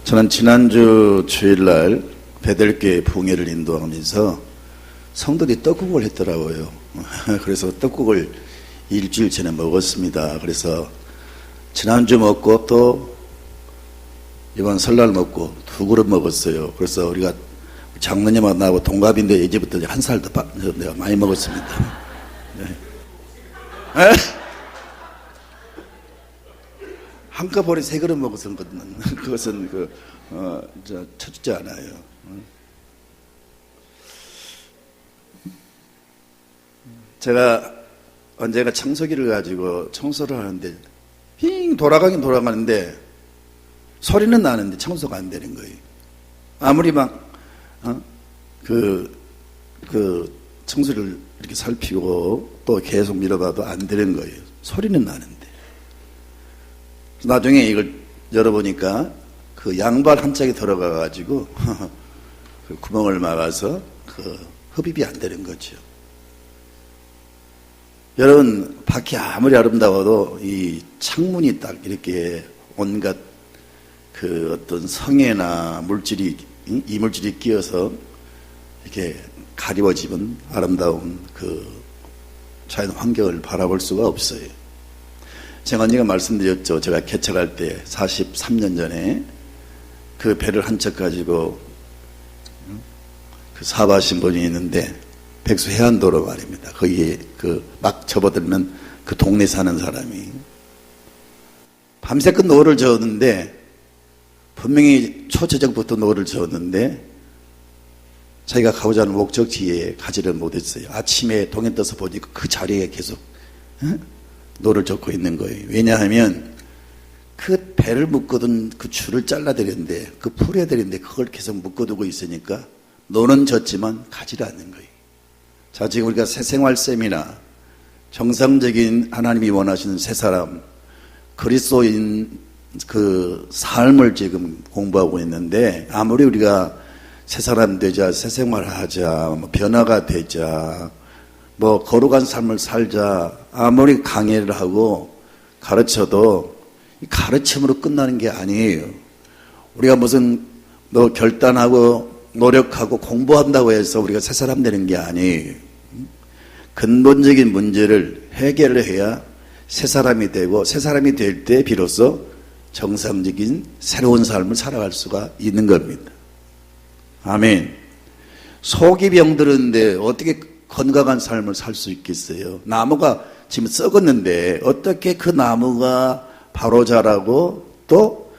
저는 지난주 주일날 베델교회 부흥회를 인도하면서 성도들이 떡국을 했더라고요. 그래서 떡국을 일주일 전에 먹었습니다. 그래서 지난주 먹고 또 이번 설날 먹고 2그릇 먹었어요. 그래서 우리가 장로님하고 나하고 동갑인데 이제부터 한 살 더 내가 많이 먹었습니다. 네. 한꺼번에 3그릇 먹어서 그것은 쳐주지 않아요. 제가 언제가 청소기를 가지고 청소를 하는데 힝 돌아가긴 돌아가는데 소리는 나는데 청소가 안 되는 거예요. 아무리 청소를 이렇게 살피고 또 계속 밀어봐도 안 되는 거예요. 소리는 나는데. 나중에 이걸 열어보니까 그 양발 한 짝이 들어가가지고 그 구멍을 막아서 그 흡입이 안 되는 거죠. 여러분, 밖이 아무리 아름다워도 이 창문이 딱 이렇게 온갖 그 어떤 성에나 이물질이 끼어서 이렇게 가리워지면 아름다운 그 자연 환경을 바라볼 수가 없어요. 제가 언니가 말씀드렸죠. 제가 개척할 때 43년 전에 그 배를 한 척 가지고 그 사업하신 분이 있는데 백수 해안도로 말입니다. 거기에 막 접어들면 그 동네 사는 사람이 밤새껏 노를 저었는데 분명히 초저녁부터 노를 저었는데 자기가 가고자 하는 목적지에 가지를 못했어요. 아침에 동해 떠서 보니까 그 자리에 계속 노를 젓고 있는 거예요. 왜냐하면 그 배를 묶어둔 그 줄을 잘라드렸는데 그 풀어드렸는데 그걸 계속 묶어두고 있으니까 노는 졌지만 가지를 않는 거예요. 자, 지금 우리가 새생활 세미나 정상적인 하나님이 원하시는 새 사람 그리스도인 그 삶을 지금 공부하고 있는데 아무리 우리가 새 사람 되자 새 생활하자 변화가 되자 거룩한 삶을 살자 아무리 강의를 하고 가르쳐도 가르침으로 끝나는 게 아니에요. 우리가 무슨 결단하고 노력하고 공부한다고 해서 우리가 새 사람 되는 게 아니에요. 근본적인 문제를 해결을 해야 새 사람이 되고 새 사람이 될 때 비로소 정상적인 새로운 삶을 살아갈 수가 있는 겁니다. 아멘. 속이 병들었는데 어떻게 건강한 삶을 살 수 있겠어요? 나무가 지금 썩었는데 어떻게 그 나무가 바로 자라고 또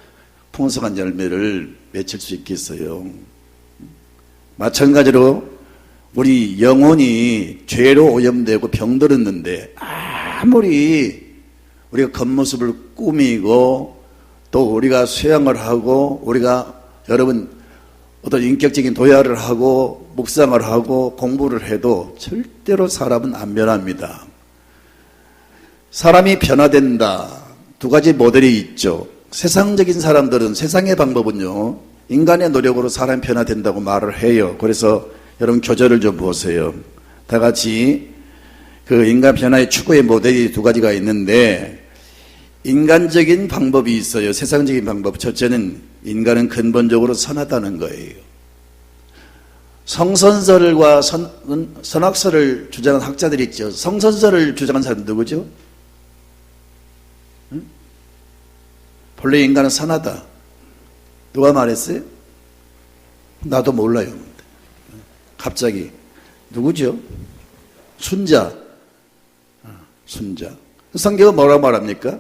풍성한 열매를 맺힐 수 있겠어요? 마찬가지로 우리 영혼이 죄로 오염되고 병들었는데 아무리 우리가 겉모습을 꾸미고 또 우리가 수양을 하고 우리가 여러분 어떤 인격적인 도야를 하고 묵상을 하고 공부를 해도 절대로 사람은 안 변합니다. 사람이 변화된다. 2가지 모델이 있죠. 세상적인 사람들은 세상의 방법은요 인간의 노력으로 사람이 변화된다고 말을 해요. 그래서 여러분 교절을 좀 보세요. 다 같이 그 인간 변화의 추구의 모델이 2가지가 있는데 인간적인 방법이 있어요. 세상적인 방법. 첫째는 인간은 근본적으로 선하다는 거예요. 성선설과 선악설을 주장한 학자들이 있죠. 성선설을 주장한 사람은 누구죠? 응? 본래 인간은 선하다. 누가 말했어요? 나도 몰라요. 갑자기 누구죠? 순자. 순자. 성경은 뭐라고 말합니까?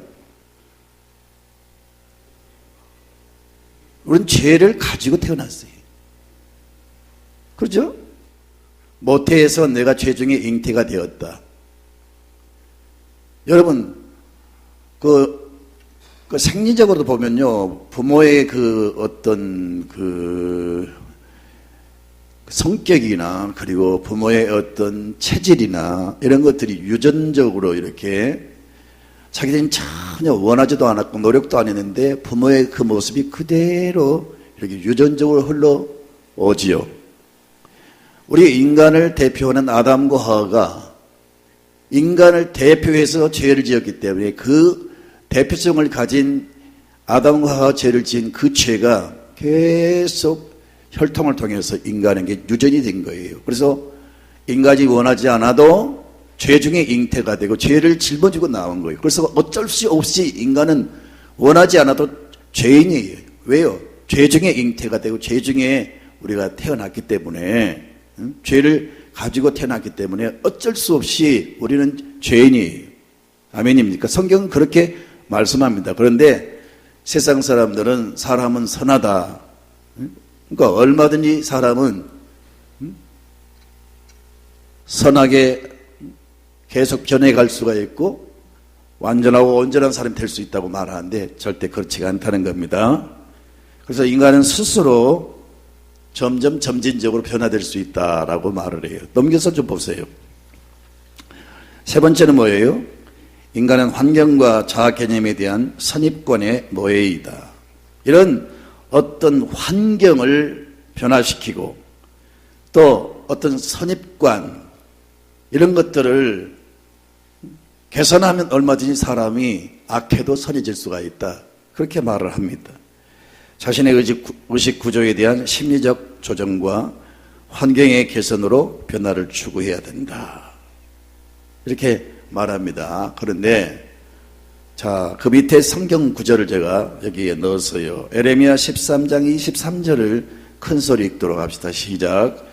우리는 죄를 가지고 태어났어요. 그렇죠? 모태에서 내가 죄 중에 잉태가 되었다. 여러분, 그 생리적으로도 보면요, 부모의 어떤 성격이나 그리고 부모의 어떤 체질이나 이런 것들이 유전적으로 이렇게 자기들은 전혀 원하지도 않았고 노력도 안 했는데 부모의 그 모습이 그대로 이렇게 유전적으로 흘러오지요. 우리 인간을 대표하는 아담과 하와가 인간을 대표해서 죄를 지었기 때문에 그 대표성을 가진 아담과 하와 죄를 지은 그 죄가 계속 혈통을 통해서 인간에게 유전이 된 거예요. 그래서 인간이 원하지 않아도 죄 중에 잉태가 되고 죄를 짊어지고 나온 거예요. 그래서 어쩔 수 없이 인간은 원하지 않아도 죄인이에요. 왜요? 죄 중에 잉태가 되고 죄 중에 우리가 태어났기 때문에, 죄를 가지고 태어났기 때문에 어쩔 수 없이 우리는 죄인이에요. 아멘입니까? 성경은 그렇게 말씀합니다. 그런데 세상 사람들은 사람은 선하다. 그러니까 얼마든지 사람은 선하게 계속 변해갈 수가 있고 완전하고 온전한 사람이 될 수 있다고 말하는데 절대 그렇지가 않다는 겁니다. 그래서 인간은 스스로 점점 점진적으로 변화될 수 있다라고 말을 해요. 넘겨서 좀 보세요. 세 번째는 뭐예요? 인간은 환경과 자아 개념에 대한 선입관의 노예이다. 이런 어떤 환경을 변화시키고 또 어떤 선입관 이런 것들을 개선하면 얼마든지 사람이 악해도 선해질 수가 있다. 그렇게 말을 합니다. 자신의 의식 구조에 대한 심리적 조정과 환경의 개선으로 변화를 추구해야 된다. 이렇게 말합니다. 그런데 자, 그 밑에 성경 구절을 제가 여기에 넣었어요. 에레미야 13장 23절을 큰 소리 읽도록 합시다. 시작.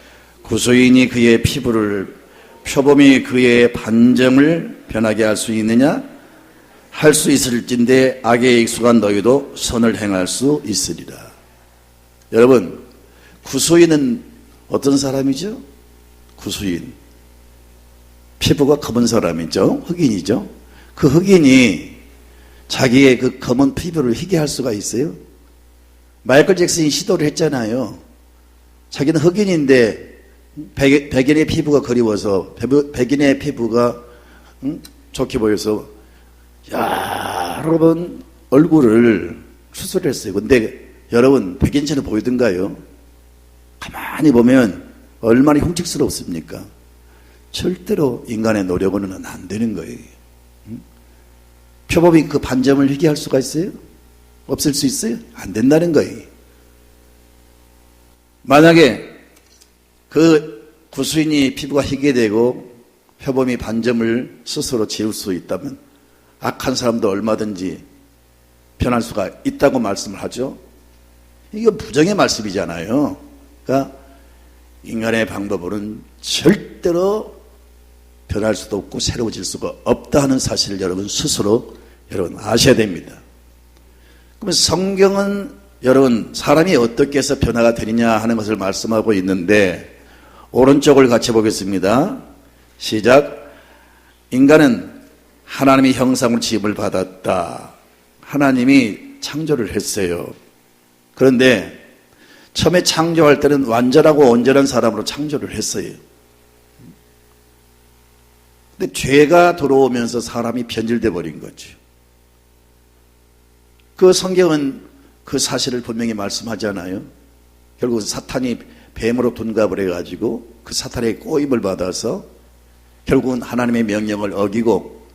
구소인이 그의 피부를 표범이 그의 반점을 변하게 할 수 있느냐? 할 수 있을진데 악에 익숙한 너희도 선을 행할 수 있으리라. 여러분, 구소인은 어떤 사람이죠? 구소인. 피부가 검은 사람이죠. 흑인이죠. 그 흑인이 자기의 그 검은 피부를 희게 할 수가 있어요? 마이클 잭슨이 시도를 했잖아요. 자기는 흑인인데 백인의 피부가 그리워서 백인의 피부가 좋게 보여서 여러 번 얼굴을 수술했어요. 근데 여러분 백인처럼 보이던가요? 가만히 보면 얼마나 흉측스럽습니까? 절대로 인간의 노력으로는 안 되는 거예요. 표범이 그 반점을 희게 할 수가 있어요? 없앨 수 있어요? 안 된다는 거예요. 만약에 그 구수인이 피부가 희게 되고 표범이 반점을 스스로 지울 수 있다면 악한 사람도 얼마든지 변할 수가 있다고 말씀을 하죠. 이건 부정의 말씀이잖아요. 그러니까 인간의 방법으로는 절대로 변할 수도 없고 새로워질 수가 없다 하는 사실을 여러분 스스로 여러분 아셔야 됩니다. 그러면 성경은 여러분 사람이 어떻게 해서 변화가 되느냐 하는 것을 말씀하고 있는데 오른쪽을 같이 보겠습니다. 시작. 인간은 하나님의 형상으로 지음을 받았다. 하나님이 창조를 했어요. 그런데 처음에 창조할 때는 완전하고 온전한 사람으로 창조를 했어요. 근데 죄가 들어오면서 사람이 변질돼 버린 거죠. 그 성경은 그 사실을 분명히 말씀하잖아요. 결국 사탄이 뱀으로 둔갑을 해가지고 그 사탄의 꼬임을 받아서 결국은 하나님의 명령을 어기고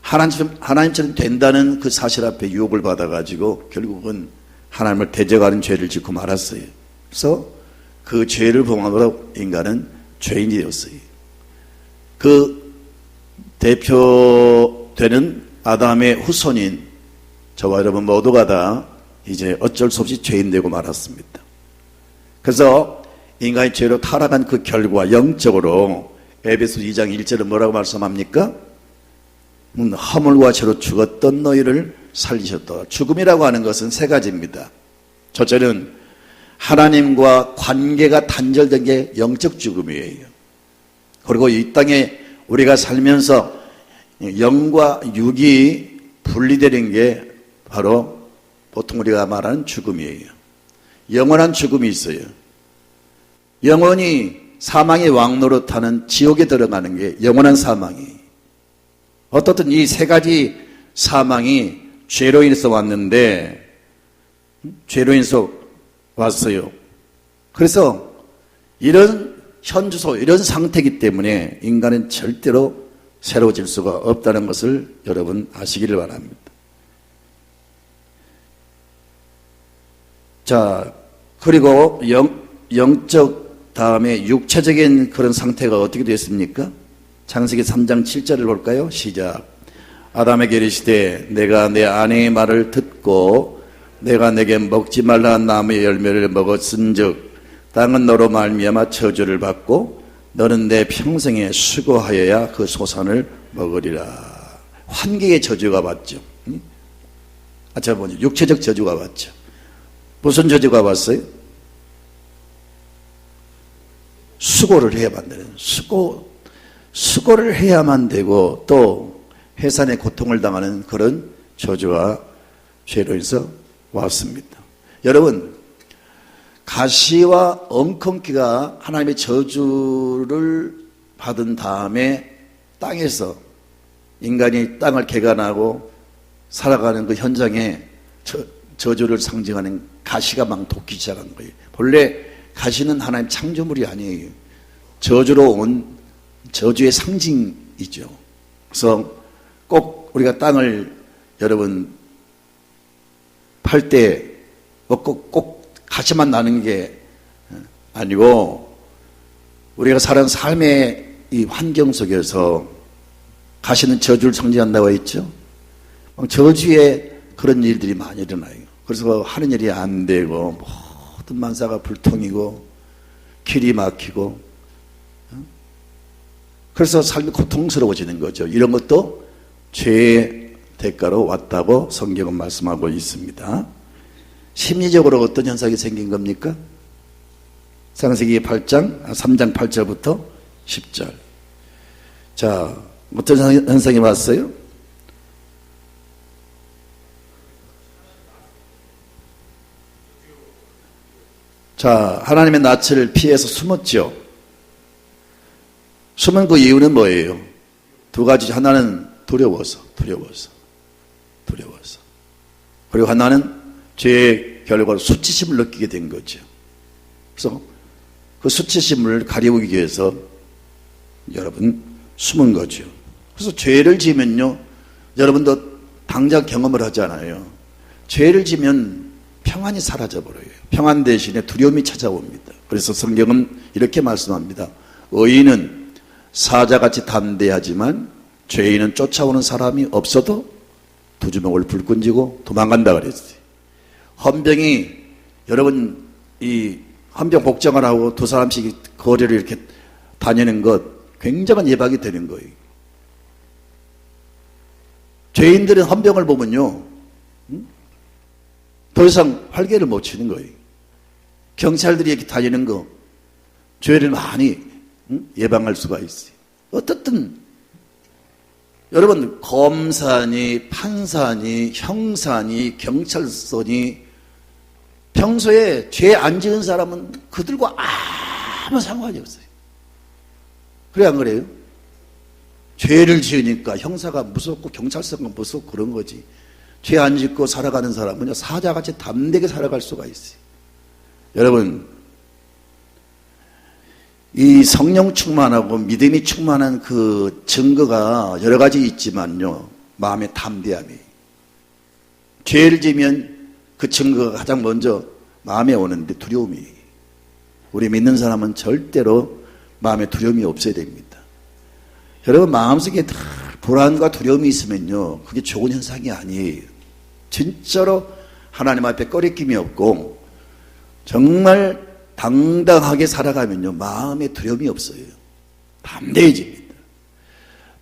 하나님처럼 된다는 그 사실 앞에 유혹을 받아가지고 결국은 하나님을 대적하는 죄를 짓고 말았어요. 그래서 그 죄를 범함으로 인간은 죄인이 되었어요. 그 대표되는 아담의 후손인 저와 여러분 모두가 다 이제 어쩔 수 없이 죄인 되고 말았습니다. 그래서 인간이 죄로 타락한 그 결과 영적으로 에베소 2장 1절은 뭐라고 말씀합니까? 허물과 죄로 죽었던 너희를 살리셨다. 죽음이라고 하는 것은 세 가지입니다. 첫째는 하나님과 관계가 단절된 게 영적 죽음이에요. 그리고 이 땅에 우리가 살면서 영과 육이 분리되는 게 바로 보통 우리가 말하는 죽음이에요. 영원한 죽음이 있어요. 영원히 사망의 왕노릇하는 지옥에 들어가는 게 영원한 사망이에요. 어떻든 이 세 가지 사망이 죄로 인해서 왔는데 죄로 인해서 왔어요. 그래서 이런 현주소, 이런 상태이기 때문에 인간은 절대로 새로워질 수가 없다는 것을 여러분 아시기를 바랍니다. 자, 그리고 영적 다음에 육체적인 그런 상태가 어떻게 됐습니까? 창세기 3장 7절을 볼까요? 시작. 아담에게 이르시되 내가 내 아내의 말을 듣고 내가 내게 먹지 말라는 나무의 열매를 먹었은즉 땅은 너로 말미암아 저주를 받고 너는 내 평생에 수고하여야 그 소산을 먹으리라. 환경의 저주가 받죠. 저 뭐지? 육체적 저주가 받죠. 무슨 저주가 받어요? 수고를 해야만 되는, 수고를 해야만 되고 또 해산의 고통을 당하는 그런 저주가 죄로 인해서 왔습니다. 여러분, 가시와 엉겅퀴가 하나님의 저주를 받은 다음에 땅에서 인간이 땅을 개간하고 살아가는 그 현장에 저주를 상징하는 가시가 막 돋기 시작한 거예요. 본래 가시는 하나님 창조물이 아니에요. 저주로 온 저주의 상징이죠. 그래서 꼭 우리가 땅을 여러분 팔 때 꼭 가시만 나는 게 아니고 우리가 사는 삶의 이 환경 속에서 가시는 저주를 상징한다고 했죠. 저주의 그런 일들이 많이 일어나요. 그래서 하는 일이 안 되고 모든 만사가 불통이고 길이 막히고 그래서 삶이 고통스러워지는 거죠. 이런 것도 죄의 대가로 왔다고 성경은 말씀하고 있습니다. 심리적으로 어떤 현상이 생긴 겁니까? 창세기 3장 8절부터 10절. 자, 어떤 현상이 왔어요? 자, 하나님의 낯을 피해서 숨었죠. 숨은 그 이유는 뭐예요? 두 가지. 하나는 두려워서. 그리고 하나는 죄의 결과로 수치심을 느끼게 된 거죠. 그래서 그 수치심을 가리우기 위해서 여러분 숨은 거죠. 그래서 죄를 지면요, 여러분도 당장 경험을 하잖아요. 죄를 지면 평안이 사라져버려요. 평안 대신에 두려움이 찾아옵니다. 그래서 성경은 이렇게 말씀합니다. 의인은 사자같이 담대하지만 죄인은 쫓아오는 사람이 없어도 두 주먹을 불끈 쥐고 도망간다 그랬어요. 헌병이 여러분 이 헌병 복장을 하고 두 사람씩 거리를 이렇게 다니는 것 굉장한 예방이 되는 거예요. 죄인들은 헌병을 보면요 더 이상 활개를 못 치는 거예요. 경찰들이 이렇게 다니는 거 죄를 많이 예방할 수가 있어요. 어떻든 여러분 검사니 판사니 형사니 경찰서니 평소에 죄 안 지은 사람은 그들과 아무 상관이 없어요. 그래 안 그래요? 죄를 지으니까 형사가 무섭고 경찰서가 무섭고 그런 거지. 죄 안 짓고 살아가는 사람은요 사자같이 담대하게 살아갈 수가 있어요. 여러분 이 성령 충만하고 믿음이 충만한 그 증거가 여러 가지 있지만요 마음의 담대함이 죄를 지면 그 증거가 가장 먼저 마음에 오는데 두려움이. 우리 믿는 사람은 절대로 마음에 두려움이 없어야 됩니다. 여러분 마음속에 불안과 두려움이 있으면요 그게 좋은 현상이 아니에요. 진짜로 하나님 앞에 꺼리낌이 없고 정말 당당하게 살아가면요 마음에 두려움이 없어요. 담대해집니다.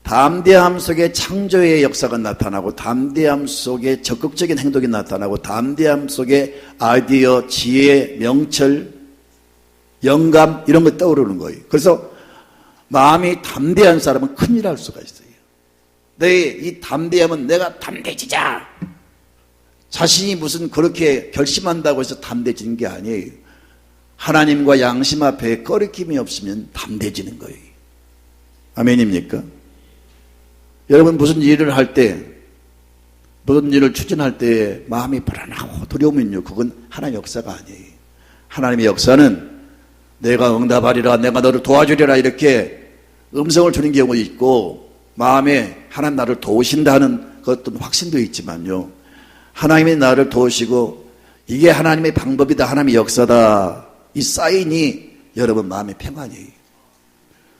담대함 속에 창조의 역사가 나타나고 담대함 속에 적극적인 행동이 나타나고 담대함 속에 아이디어, 지혜, 명철, 영감 이런 거 떠오르는 거예요. 그래서 마음이 담대한 사람은 큰일 할 수가 있어요. 이 담대함은 내가 담대해지자. 자신이 무슨 그렇게 결심한다고 해서 담대해지는 게 아니에요. 하나님과 양심 앞에 꺼리낌이 없으면 담대해지는 거예요. 아멘입니까? 여러분 무슨 일을 할 때, 무슨 일을 추진할 때 마음이 불안하고 두려우면요 그건 하나님의 역사가 아니에요. 하나님의 역사는 내가 응답하리라, 내가 너를 도와주리라 이렇게 음성을 주는 경우도 있고 마음에 하나님 나를 도우신다는 그 어떤 확신도 있지만요 하나님이 나를 도우시고 이게 하나님의 방법이다, 하나님의 역사다, 이 사인이 여러분 마음의 평안이에요.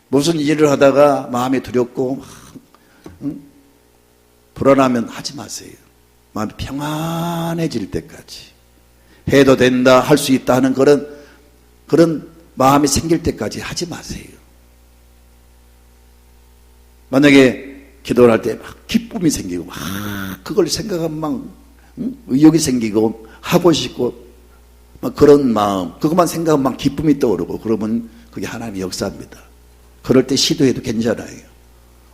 무슨 일을 하다가 마음이 두렵고 불안하면 하지 마세요. 마음이 평안해질 때까지, 해도 된다, 할 수 있다 하는 그런 마음이 생길 때까지 하지 마세요. 만약에 기도를 할 때 막 기쁨이 생기고 막 그걸 생각하면 막 의욕이 생기고 하고 싶고 막 그런 마음, 그것만 생각하면 막 기쁨이 떠오르고, 그러면 그게 하나님의 역사입니다. 그럴 때 시도해도 괜찮아요.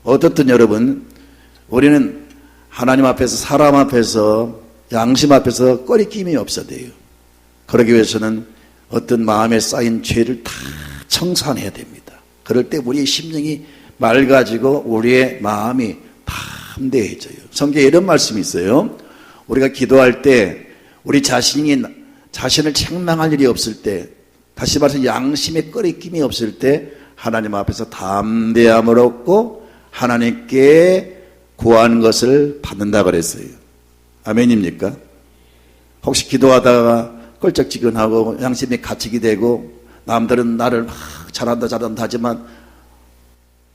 어떻든 여러분, 우리는 하나님 앞에서, 사람 앞에서, 양심 앞에서 꺼리낌이 없어야 돼요. 그러기 위해서는 어떤 마음에 쌓인 죄를 다 청산해야 됩니다. 그럴 때 우리의 심령이 맑아지고 우리의 마음이 담대해져요. 성경에 이런 말씀이 있어요. 우리가 기도할 때 우리 자신을 책망할 일이 없을 때, 다시 말해서 양심에 꺼리낌이 없을 때 하나님 앞에서 담대함을 얻고 하나님께 구하는 것을 받는다 그랬어요. 아멘입니까? 혹시 기도하다가 껄쩍지근하고 양심이 갇히게 되고, 남들은 나를 막 잘한다 하지만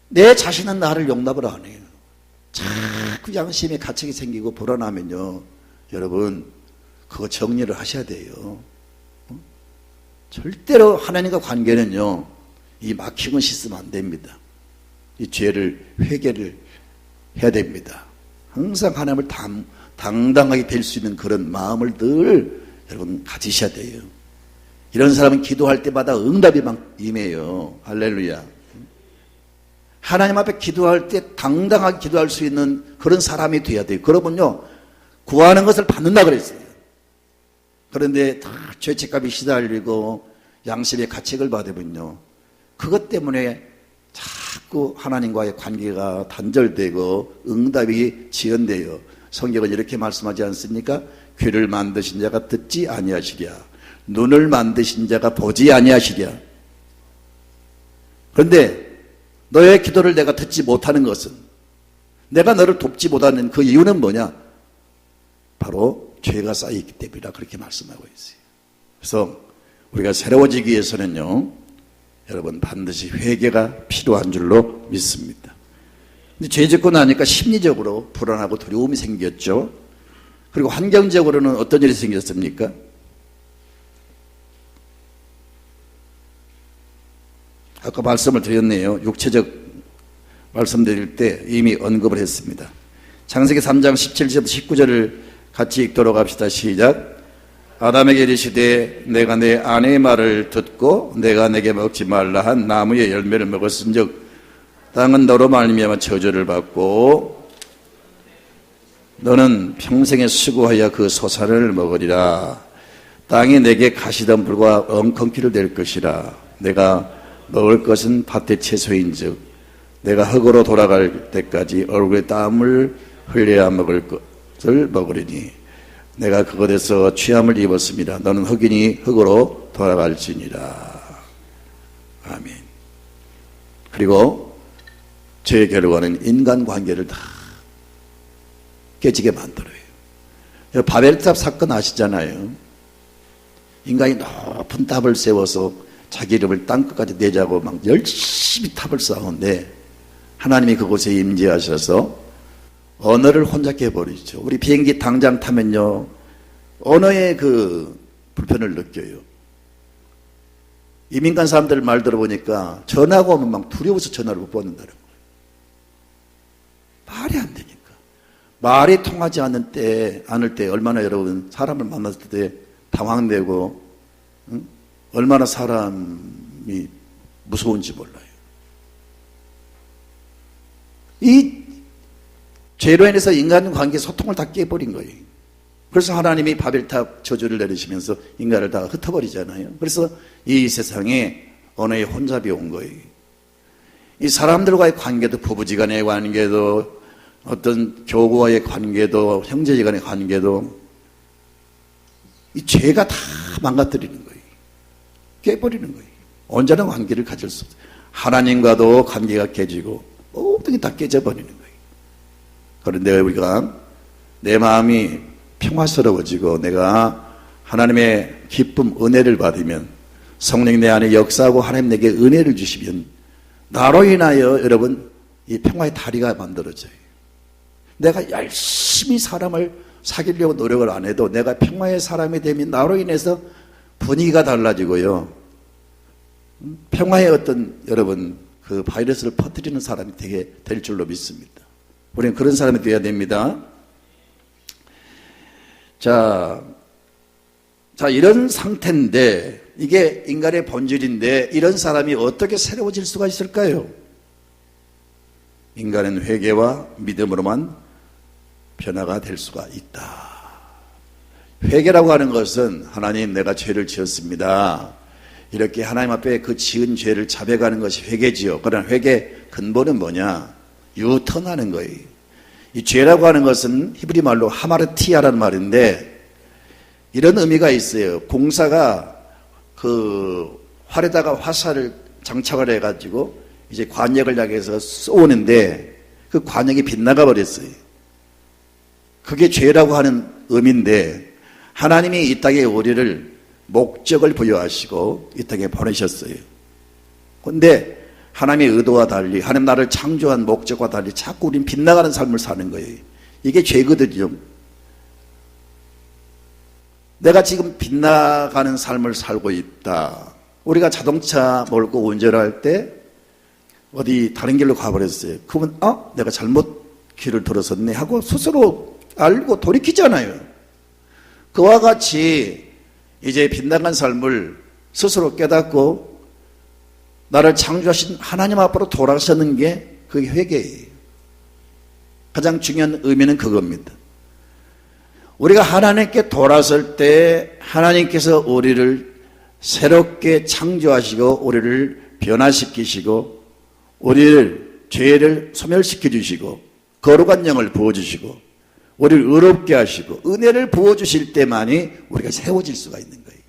내 자신은 나를 용납을 안 해요. 자꾸 양심이 갇히게 생기고 불안하면요, 여러분 그거 정리를 하셔야 돼요. 절대로 하나님과 관계는요, 이 막힌 건 씻으면 안 됩니다. 이 죄를 회개를 해야 됩니다. 항상 하나님을 당당하게 될 수 있는 그런 마음을 늘 여러분 가지셔야 돼요. 이런 사람은 기도할 때마다 응답이 막 임해요. 할렐루야. 하나님 앞에 기도할 때 당당하게 기도할 수 있는 그런 사람이 돼야 돼요. 그러면요, 구하는 것을 받는다 그랬어요. 그런데 다 죄책감이 시달리고 양심의 가책을 받으면요, 그것 때문에 자꾸 하나님과의 관계가 단절되고 응답이 지연돼요. 성경은 이렇게 말씀하지 않습니까? 귀를 만드신 자가 듣지 아니하시랴, 눈을 만드신 자가 보지 아니하시랴. 그런데 너의 기도를 내가 듣지 못하는 것은, 내가 너를 돕지 못하는 그 이유는 뭐냐? 바로 죄가 쌓여있기 때문이다, 그렇게 말씀하고 있어요. 그래서 우리가 새로워지기 위해서는요, 여러분 반드시 회개가 필요한 줄로 믿습니다. 근데 죄 짓고 나니까 심리적으로 불안하고 두려움이 생겼죠. 그리고 환경적으로는 어떤 일이 생겼습니까? 아까 말씀을 드렸네요. 육체적 말씀드릴 때 이미 언급을 했습니다. 창세기 3장 17절부터 19절을 같이 읽도록 합시다. 시작. 아담에게 이르시되 내가 내 아내의 말을 듣고 내가 내게 먹지 말라 한 나무의 열매를 먹었은즉 땅은 너로 말미암아 저주를 받고 너는 평생에 수고하여 그 소산을 먹으리라. 땅이 내게 가시덤불과 엉겅퀴를 될 것이라. 내가 먹을 것은 밭의 채소인즉 내가 흙으로 돌아갈 때까지 얼굴에 땀을 흘려야 먹을 것을 먹으리니 내가 그것에서 취함을 입었습니다. 너는 흙이니 흙으로 돌아갈지니라. 아멘. 그리고 죄의 결과는 인간관계를 다 깨지게 만들어요. 바벨탑 사건 아시잖아요. 인간이 높은 탑을 세워서 자기 이름을 땅끝까지 내자고 막 열심히 탑을 쌓았는데 하나님이 그곳에 임재하셔서 언어를 혼잡게 해버리죠. 우리 비행기 당장 타면요, 언어의 그 불편을 느껴요. 이민간 사람들 말 들어보니까 전화가 오면 막 두려워서 전화를 못 받는다는 거예요. 말이 안 되니까. 말이 통하지 않을 때 얼마나 여러분 사람을 만났을 때 당황되고, 응? 얼마나 사람이 무서운지 몰라요. 이 죄로 인해서 인간관계 소통을 다 깨버린 거예요. 그래서 하나님이 바벨탑 저주를 내리시면서 인간을 다 흩어버리잖아요. 그래서 이 세상에 언어의 혼잡이 온 거예요. 이 사람들과의 관계도, 부부지간의 관계도, 어떤 교구와의 관계도, 형제지간의 관계도 이 죄가 다 망가뜨리는 거예요. 깨버리는 거예요. 온전한 관계를 가질 수 없어요. 하나님과도 관계가 깨지고 모든 게 다 깨져버리는 거예요. 그런데 우리가 내 마음이 평화스러워지고 내가 하나님의 기쁨, 은혜를 받으면, 성령 내 안에 역사하고 하나님 내게 은혜를 주시면 나로 인하여 여러분 이 평화의 다리가 만들어져요. 내가 열심히 사람을 사귀려고 노력을 안 해도 내가 평화의 사람이 되면 나로 인해서 분위기가 달라지고요. 평화의 어떤 여러분 그 바이러스를 퍼뜨리는 사람이 되게 될 줄로 믿습니다. 우리는 그런 사람이 되어야 됩니다. 자, 이런 상태인데 이게 인간의 본질인데 이런 사람이 어떻게 새로워질 수가 있을까요? 인간은 회개와 믿음으로만 변화가 될 수가 있다. 회개라고 하는 것은 하나님 내가 죄를 지었습니다. 이렇게 하나님 앞에 그 지은 죄를 자백하는 것이 회개지요. 그러나 회개 근본은 뭐냐? 유턴하는 거예요. 이 죄라고 하는 것은 히브리 말로 하마르티아라는 말인데 이런 의미가 있어요. 공사가 그 활에다가 화살을 장착을 해가지고 이제 관역을 향해서 쏘는데 그 관역이 빗나가 버렸어요. 그게 죄라고 하는 의미인데 하나님이 이 땅에 우리를 목적을 부여하시고 이 땅에 보내셨어요. 그런데 하나님의 의도와 달리 하나님 나를 창조한 목적과 달리 자꾸 우린 빗나가는 삶을 사는 거예요. 이게 죄거든요. 내가 지금 빗나가는 삶을 살고 있다. 우리가 자동차 몰고 운전할 때 어디 다른 길로 가버렸어요. 그러면 내가 잘못 길을 들어섰네 하고 스스로 알고 돌이키잖아요. 그와 같이 이제 빗나간 삶을 스스로 깨닫고 나를 창조하신 하나님 앞으로 돌아서는 게 그게 회개예요. 가장 중요한 의미는 그겁니다. 우리가 하나님께 돌아설 때 하나님께서 우리를 새롭게 창조하시고 우리를 변화시키시고 우리를 죄를 소멸시켜 주시고 거룩한 영을 부어주시고 우리를 의롭게 하시고 은혜를 부어주실 때만이 우리가 세워질 수가 있는 거예요.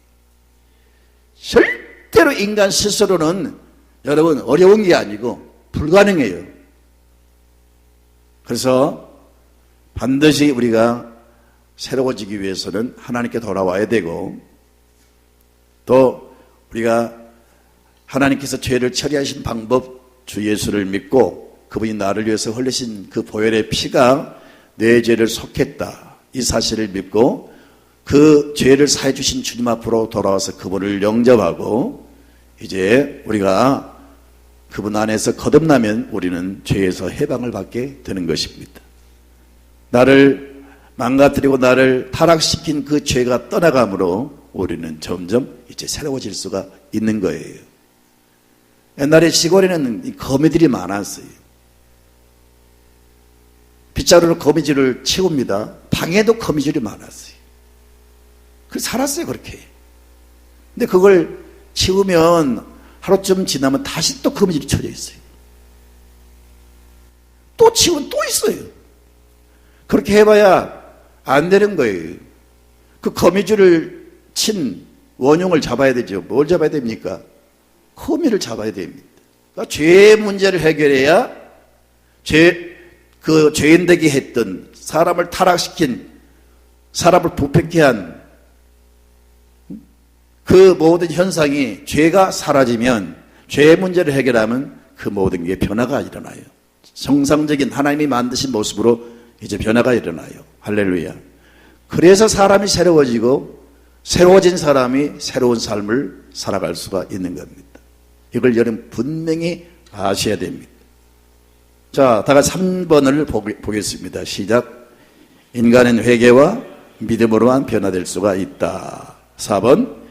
절대로 인간 스스로는 여러분 어려운 게 아니고 불가능해요. 그래서 반드시 우리가 새로워지기 위해서는 하나님께 돌아와야 되고 또 우리가 하나님께서 죄를 처리하신 방법 주 예수를 믿고 그분이 나를 위해서 흘리신 그 보혈의 피가 내 죄를 속했다 이 사실을 믿고 그 죄를 사해 주신 주님 앞으로 돌아와서 그분을 영접하고 이제 우리가 그분 안에서 거듭나면 우리는 죄에서 해방을 받게 되는 것입니다. 나를 망가뜨리고 나를 타락시킨 그 죄가 떠나감으로 우리는 점점 이제 새로워질 수가 있는 거예요. 옛날에 시골에는 거미들이 많았어요. 빗자루로 거미줄을 치웁니다. 방에도 거미줄이 많았어요. 그래서 살았어요, 그렇게. 근데 그걸 치우면 하루쯤 지나면 다시 또 거미줄이 쳐져 있어요. 또 치우면 또 있어요. 그렇게 해봐야 안 되는 거예요. 그 거미줄을 친 원흉을 잡아야 되죠. 뭘 잡아야 됩니까? 거미를 잡아야 됩니다. 그러니까 죄의 문제를 해결해야 그 죄인되게 했던 사람을 타락시킨 사람을 부패케 한 그 모든 현상이 죄가 사라지면 죄의 문제를 해결하면 그 모든 게 변화가 일어나요. 정상적인 하나님이 만드신 모습으로 이제 변화가 일어나요. 할렐루야. 그래서 사람이 새로워지고 새로워진 사람이 새로운 삶을 살아갈 수가 있는 겁니다. 이걸 여러분 분명히 아셔야 됩니다. 자, 다가 3번을 보겠습니다. 시작. 인간은 회개와 믿음으로만 변화될 수가 있다. 4번.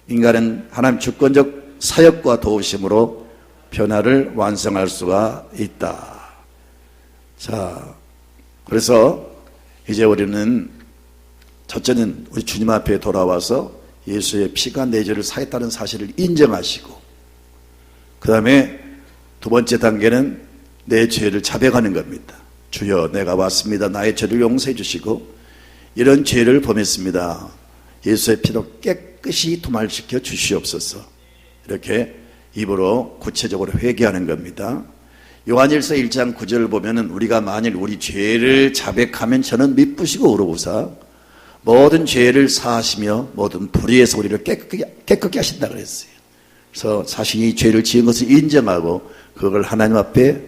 인간은 하나님 주권적 사역과 도우심으로 변화를 완성할 수가 있다. 자, 그래서 이제 우리는 첫째는 우리 주님 앞에 돌아와서 예수의 피가 내 죄를 사했다는 사실을 인정하시고 그 다음에 두 번째 단계는 내 죄를 자백하는 겁니다. 주여 내가 왔습니다. 나의 죄를 용서해 주시고 이런 죄를 범했습니다. 예수의 피로 깨끗이 도말시켜 주시옵소서. 이렇게 입으로 구체적으로 회개하는 겁니다. 요한일서 1장 9절을 보면은 우리가 만일 우리 죄를 자백하면 저는 미쁘시고 의로우사 모든 죄를 사하시며 모든 불의에서 우리를 깨끗게 하신다 그랬어요. 그래서 자신이 죄를 지은 것을 인정하고 그걸 하나님 앞에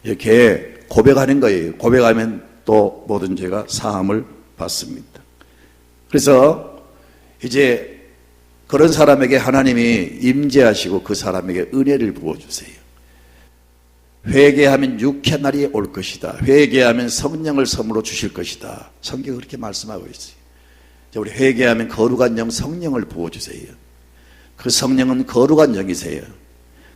이렇게 고백하는 거예요. 고백하면 또 모든 죄가 사함을 받습니다. 그래서 이제 그런 사람에게 하나님이 임재하시고 그 사람에게 은혜를 부어주세요. 회개하면 유쾌한 날이 올 것이다. 회개하면 성령을 선물로 주실 것이다. 성경이 그렇게 말씀하고 있어요. 우리 회개하면 거룩한 영 성령을 부어주세요. 그 성령은 거룩한 영이세요.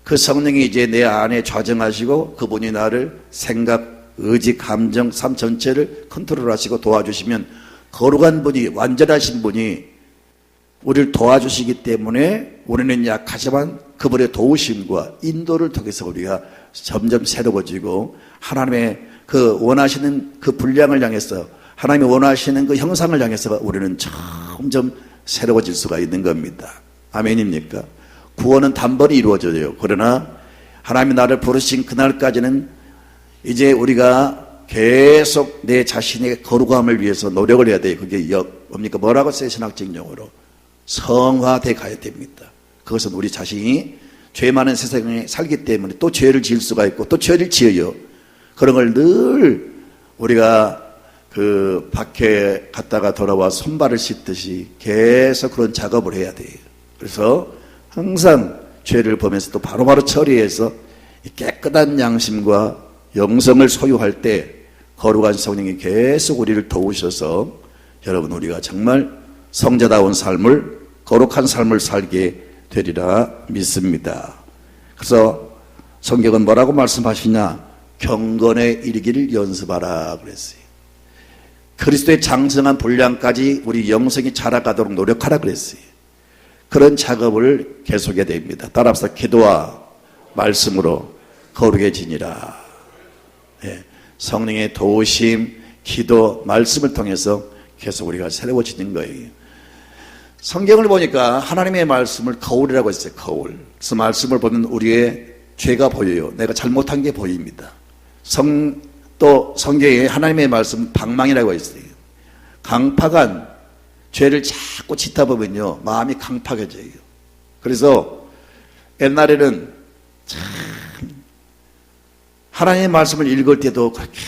그 성령이 이제 내 안에 좌정하시고 그분이 나를 생각, 의지, 감정, 삶 전체를 컨트롤하시고 도와주시면 거룩한 분이, 완전하신 분이 우리를 도와주시기 때문에 우리는 약하지만 그분의 도우심과 인도를 통해서 우리가 점점 새로워지고 하나님의 그 원하시는 그 분량을 향해서, 하나님이 원하시는 그 형상을 향해서 우리는 점점 새로워질 수가 있는 겁니다. 아멘입니까? 구원은 단번에 이루어져요. 그러나 하나님이 나를 부르신 그날까지는 이제 우리가 계속 내 자신의 거룩함을 위해서 노력을 해야 돼요. 그게 뭡니까? 뭐라고 써요? 신학적 용어로 성화돼 가야 됩니다. 그것은 우리 자신이 죄 많은 세상에 살기 때문에 또 죄를 지을 수가 있고 또 죄를 지어요. 그런 걸 늘 우리가 그 밖에 갔다가 돌아와 손발을 씻듯이 계속 그런 작업을 해야 돼요. 그래서 항상 죄를 보면서 또 바로바로 처리해서 깨끗한 양심과 영성을 소유할 때 거룩한 성령이 계속 우리를 도우셔서 여러분 우리가 정말 성자다운 삶을, 거룩한 삶을 살게 되리라 믿습니다. 그래서 성경은 뭐라고 말씀하시냐? 경건에 이르기를 연습하라 그랬어요. 그리스도의 장성한 분량까지 우리 영성이 자라가도록 노력하라 그랬어요. 그런 작업을 계속해야 됩니다. 따라서 기도와 말씀으로 거룩해지니라. 예, 성령의 도우심, 기도, 말씀을 통해서 계속 우리가 새로워지는 거예요. 성경을 보니까 하나님의 말씀을 거울이라고 했어요. 거울. 그래서 말씀을 보면 우리의 죄가 보여요. 내가 잘못한 게 보입니다. 또 성경에 하나님의 말씀 방망이라고 했어요. 강팍한 죄를 자꾸 짓다 보면요 마음이 강팍해져요. 그래서 옛날에는 참 하나님의 말씀을 읽을 때도 그렇게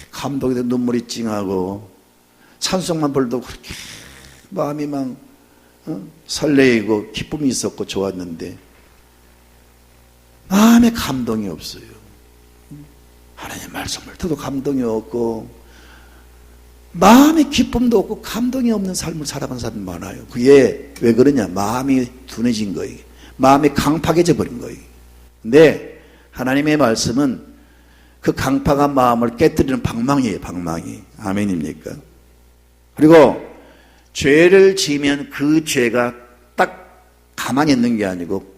감동이 되고 눈물이 찡하고 찬송만 불도 그렇게 마음이 막 설레이고 기쁨이 있었고 좋았는데 마음에 감동이 없어요. 하나님의 말씀을 들어도 감동이 없고 마음에 기쁨도 없고 감동이 없는 삶을 살아가는 사람이 많아요. 그게 왜 그러냐? 마음이 둔해진 거예요. 마음이 강팍해져 버린 거예요. 근데 하나님의 말씀은 그 강팍한 마음을 깨뜨리는 방망이에요. 방망이. 아멘입니까? 그리고 죄를 지으면 그 죄가 딱 가만히 있는 게 아니고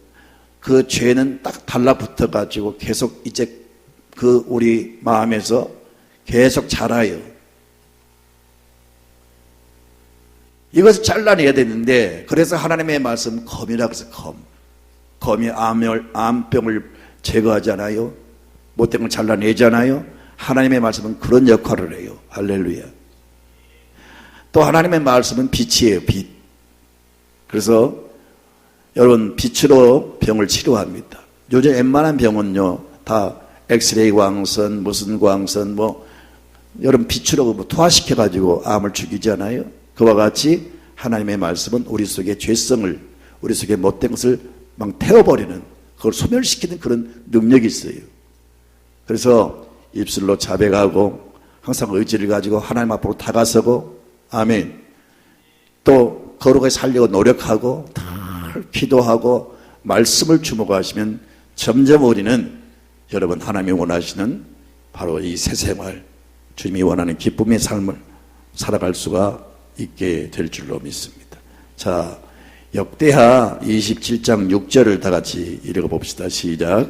그 죄는 딱 달라붙어 가지고 계속 이제 그 우리 마음에서 계속 자라요. 이것을 잘라내야 되는데 그래서 하나님의 말씀 검이라고 해서 검이 암병을 제거하잖아요. 못된 걸 잘라내잖아요. 하나님의 말씀은 그런 역할을 해요. 할렐루야. 또 하나님의 말씀은 빛이에요. 빛. 그래서 여러분 빛으로 병을 치료합니다. 요즘 웬만한 병은요 다 엑스레이 광선 무슨 광선 여러분 빛으로 투하시켜 가지고 암을 죽이잖아요. 그와 같이 하나님의 말씀은 우리 속의 죄성을, 우리 속의 못된 것을 막 태워버리는, 그걸 소멸시키는 그런 능력이 있어요. 그래서 입술로 자백하고 항상 의지를 가지고 하나님 앞으로 다가서고, 아멘. 또 거룩하게 살려고 노력하고 기도하고 말씀을 주목하시면 점점 우리는 여러분 하나님이 원하시는 바로 이 새 생활, 주님이 원하는 기쁨의 삶을 살아갈 수가 있게 될 줄로 믿습니다. 자, 역대하 27장 6절을 다 같이 읽어봅시다. 시작.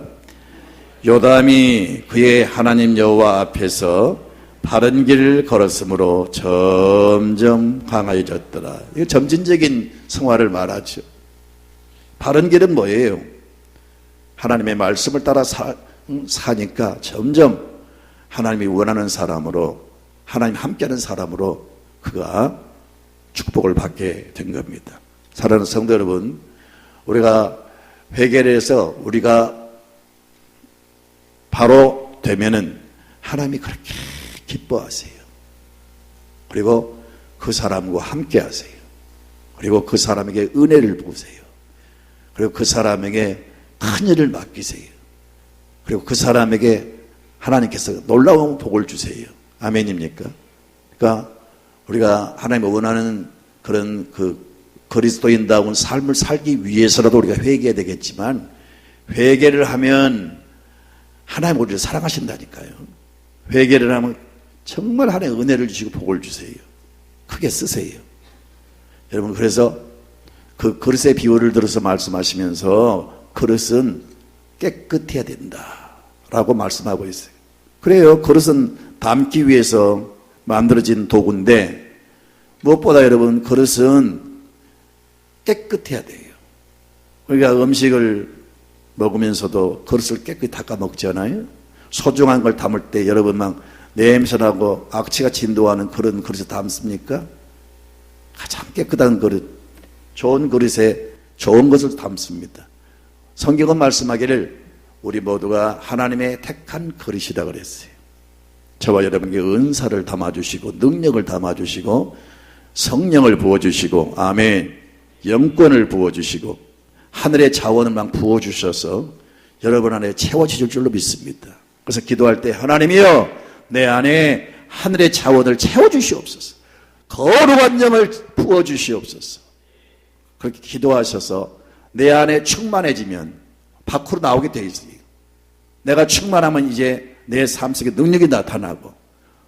요담이 그의 하나님 여호와 앞에서 바른 길을 걸었으므로 점점 강하여졌더라. 이거 점진적인 성화를 말하죠. 바른 길은 뭐예요? 하나님의 말씀을 따라 사니까 점점 하나님이 원하는 사람으로, 하나님 함께하는 사람으로 그가 축복을 받게 된 겁니다. 사랑하는 성도 여러분, 우리가 회개를 해서 우리가 바로 되면은 하나님이 그렇게 기뻐하세요. 그리고 그 사람과 함께 하세요. 그리고 그 사람에게 은혜를 부으세요. 그리고 그 사람에게 큰 일을 맡기세요. 그리고 그 사람에게 하나님께서 놀라운 복을 주세요. 아멘입니까? 그러니까 우리가 하나님이 원하는 그런 그리스도인다운 삶을 살기 위해서라도 우리가 회개해야 되겠지만, 회개를 하면 하나님 우리를 사랑하신다니까요. 회개를 하면 정말 하나님의 은혜를 주시고 복을 주세요. 크게 쓰세요. 여러분, 그래서 그 그릇의 비유를 들어서 말씀하시면서 그릇은 깨끗해야 된다라고 말씀하고 있어요. 그래요. 그릇은 담기 위해서 만들어진 도구인데, 무엇보다 여러분, 그릇은 깨끗해야 돼요. 우리가 음식을 먹으면서도 그릇을 깨끗이 닦아 먹잖아요. 소중한 걸 담을 때 여러분 막 냄새나고 악취가 진동하는 그런 그릇에 담습니까? 가장 깨끗한 그릇, 좋은 그릇에 좋은 것을 담습니다. 성경은 말씀하기를 우리 모두가 하나님의 택한 그릇이라 그랬어요. 저와 여러분에게 은사를 담아주시고 능력을 담아주시고 성령을 부어주시고, 아멘, 영권을 부어주시고 하늘의 자원을 막 부어주셔서 여러분 안에 채워지실 줄로 믿습니다. 그래서 기도할 때 하나님이여 내 안에 하늘의 자원을 채워주시옵소서, 거룩한 영을 부어주시옵소서. 그렇게 기도하셔서 내 안에 충만해지면 밖으로 나오게 돼 있어요. 내가 충만하면 이제 내 삶 속에 능력이 나타나고,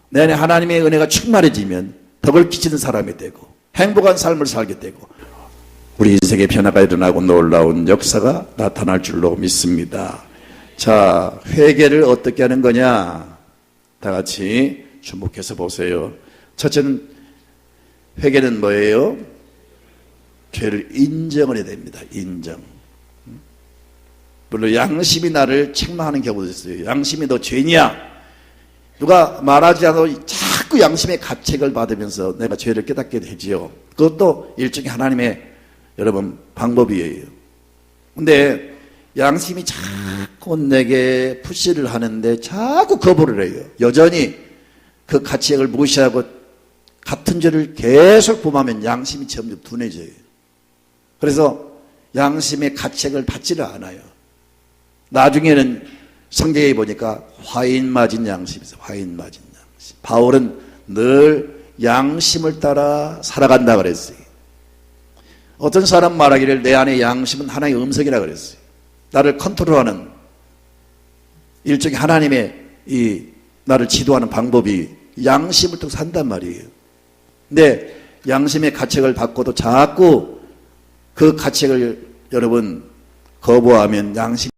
내 안에 하나님의 은혜가 충만해지면 덕을 끼치는 사람이 되고 행복한 삶을 살게 되고 우리 인생의 변화가 일어나고 놀라운 역사가 나타날 줄로 믿습니다. 자, 회개를 어떻게 하는 거냐? 다 같이 주목해서 보세요. 첫째는, 회개는 뭐예요? 죄를 인정을 해야 됩니다. 인정. 물론 양심이 나를 책망하는 경우도 있어요. 양심이 너 죄냐? 누가 말하지 않아도 자꾸 양심의 가책을 받으면서 내가 죄를 깨닫게 되지요. 그것도 일종의 하나님의 여러분 방법이에요. 근데 양심이 자꾸 내게 푸시를 하는데 자꾸 거부를 해요. 여전히 그 가책을 무시하고 같은 죄를 계속 범하면 양심이 점점 둔해져요. 그래서 양심의 가책을 받지를 않아요. 나중에는 성경에 보니까 화인 맞은 양심이 있어요. 화인 맞은 양심. 바울은 늘 양심을 따라 살아간다 그랬어요. 어떤 사람 말하기를 내 안에 양심은 하나님의 음성이라 그랬어요. 나를 컨트롤하는 일종의 하나님의 나를 지도하는 방법이 양심을 통해 산단 말이에요. 근데 양심의 가책을 받고도 자꾸 그 가책을 여러분 거부하면 양심